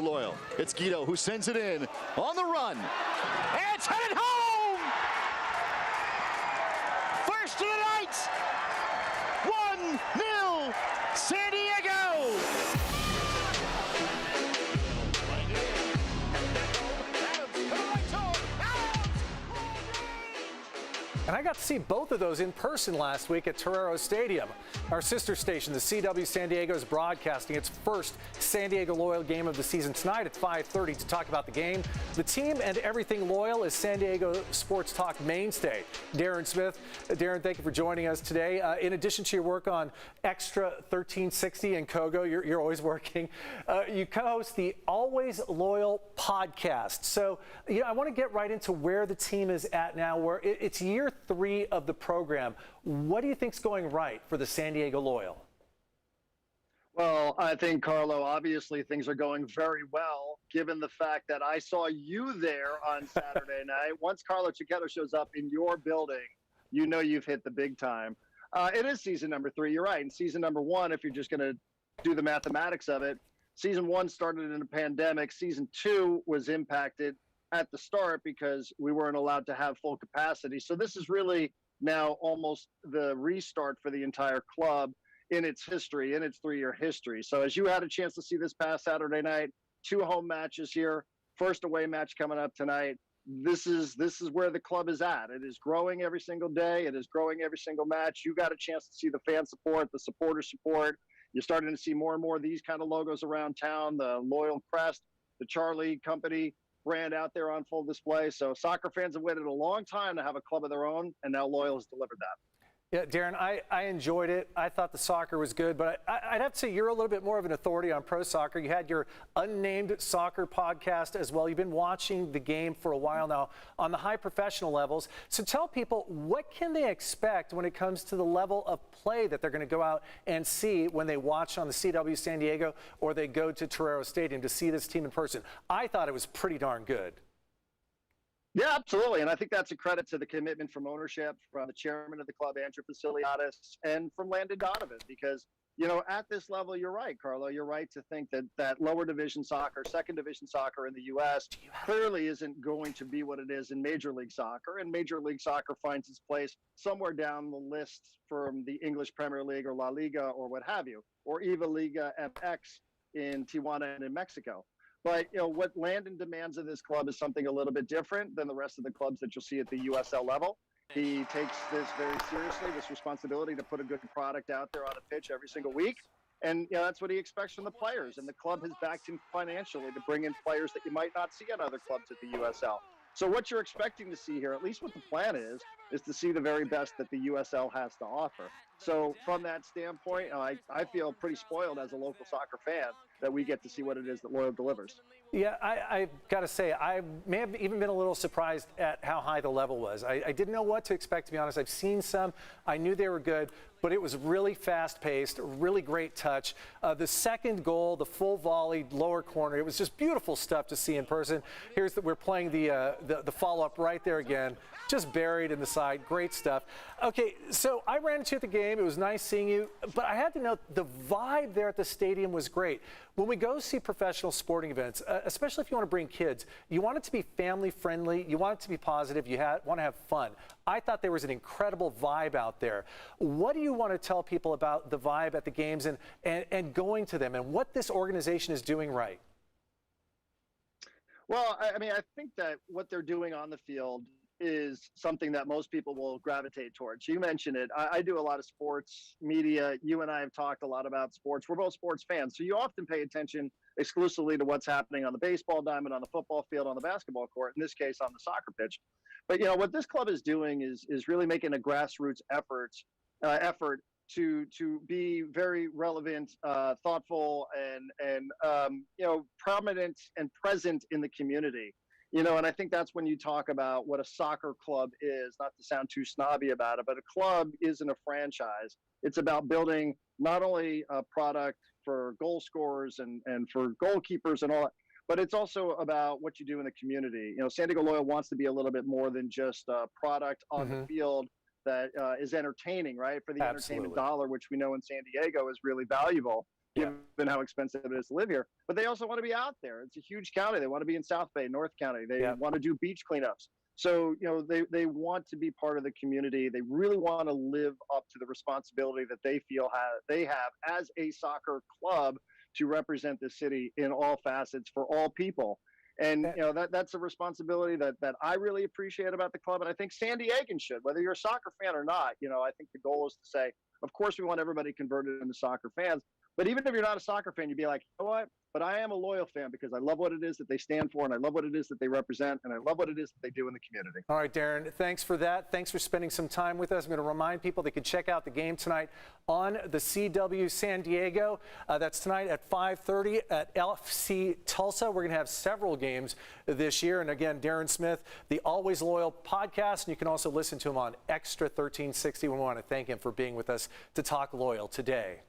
Loyal. It's Guido who sends it in on the run. And it's headed home! First to the night! 1-0 San Diego! And I got to see both of those in person last week at Torero Stadium. Our sister station, the CW San Diego, is broadcasting its first San Diego Loyal game of the season tonight at 5:30 to talk about the game. The team and everything Loyal is San Diego Sports Talk mainstay. Darren Smith. Darren, thank you for joining us today. In addition to your work on Extra 1360 and Kogo, you're always working. You co-host the Always Loyal podcast. So, I want to get right into where the team is at now, where it's year 3 of the program. What do you think's going right for the San Diego Loyal? Well, I think, Carlo, obviously things are going very well, given the fact that I saw you there on Saturday night. Once Carlo Chiquetto shows up in your building, you know you've hit the big time. It is season number 3, you're right. And season number 1, if you're just going to do the mathematics of it, season 1 started in a pandemic. Season 2 was impacted at the start because we weren't allowed to have full capacity. So this is really now almost the restart for the entire club in its history, in its 3-year history. So as you had a chance to see this past Saturday night, 2 home matches here, first away match coming up tonight. This is where the club is at. It is growing every single day. It is growing every single match. You got a chance to see the fan support, the supporter support. You're starting to see more and more of these kind of logos around town, the Loyal crest, the Charlie Company brand out there on full display. So soccer fans have waited a long time to have a club of their own, and now Loyal has delivered that. Yeah, Darren, I enjoyed it. I thought the soccer was good, but I'd have to say you're a little bit more of an authority on pro soccer. You had your unnamed soccer podcast as well. You've been watching the game for a while now on the high professional levels. So tell people, what can they expect when it comes to the level of play that they're going to go out and see when they watch on the CW San Diego or they go to Torero Stadium to see this team in person? I thought it was pretty darn good. Yeah, absolutely. And I think that's a credit to the commitment from ownership, from the chairman of the club, Andrew Faciliatis, and from Landon Donovan, because, at this level, you're right, Carlo. You're right to think that lower division soccer, second division soccer in the U.S. clearly isn't going to be what it is in Major League Soccer. And Major League Soccer finds its place somewhere down the list from the English Premier League or La Liga or what have you, or EVA Liga MX in Tijuana and in Mexico. But, what Landon demands of this club is something a little bit different than the rest of the clubs that you'll see at the USL level. He takes this very seriously, this responsibility to put a good product out there on a pitch every single week. And, that's what he expects from the players. And the club has backed him financially to bring in players that you might not see at other clubs at the USL. So what you're expecting to see here, at least what the plan is to see the very best that the USL has to offer. So from that standpoint, I feel pretty spoiled as a local soccer fan that we get to see what it is that Loyal delivers. Yeah, I've got to say, I may have even been a little surprised at how high the level was. I didn't know what to expect, to be honest. I've seen some. I knew they were good, but it was really fast-paced, really great touch. The second goal, the full volley, lower corner, it was just beautiful stuff to see in person. We're playing the follow-up right there again, just buried in the side. Great stuff. Okay, so I ran into you at the game. It was nice seeing you, but I had to note the vibe there at the stadium was great. When we go see professional sporting events, especially if you want to bring kids, you want it to be family-friendly, you want it to be positive, you want to have fun. I thought there was an incredible vibe out there. What do you want to tell people about the vibe at the games and going to them and what this organization is doing right? Well, I think that what they're doing on the field is something that most people will gravitate towards. You mentioned it. I do a lot of sports media. You and I have talked a lot about sports. We're both sports fans. So you often pay attention exclusively to what's happening on the baseball diamond, on the football field, on the basketball court, in this case, on the soccer pitch. But, what this club is doing is really making a grassroots effort to be very relevant, thoughtful, and prominent and present in the community. And I think that's when you talk about what a soccer club is, not to sound too snobby about it, but a club isn't a franchise. It's about building not only a product for goal scorers and for goalkeepers and all that, but it's also about what you do in the community. San Diego Loyal wants to be a little bit more than just a product on the field that is entertaining, right? For the entertainment dollar, which we know in San Diego is really valuable. given how expensive it is to live here. But they also want to be out there. It's a huge county. They want to be in South Bay, North County. They want to do beach cleanups. So, they want to be part of the community. They really want to live up to the responsibility that they feel they have as a soccer club to represent the city in all facets for all people. And, that's a responsibility that I really appreciate about the club. And I think San Diegans should, whether you're a soccer fan or not. I think the goal is to say, of course, we want everybody converted into soccer fans. But even if you're not a soccer fan, you'd be like, you know what? But I am a loyal fan because I love what it is that they stand for, and I love what it is that they represent, and I love what it is that they do in the community. All right, Darren, thanks for that. Thanks for spending some time with us. I'm going to remind people they can check out the game tonight on the CW San Diego. That's tonight at 5:30 at FC Tulsa. We're going to have several games this year. And again, Darren Smith, the Always Loyal podcast, and you can also listen to him on Extra 1360. We want to thank him for being with us to talk loyal today.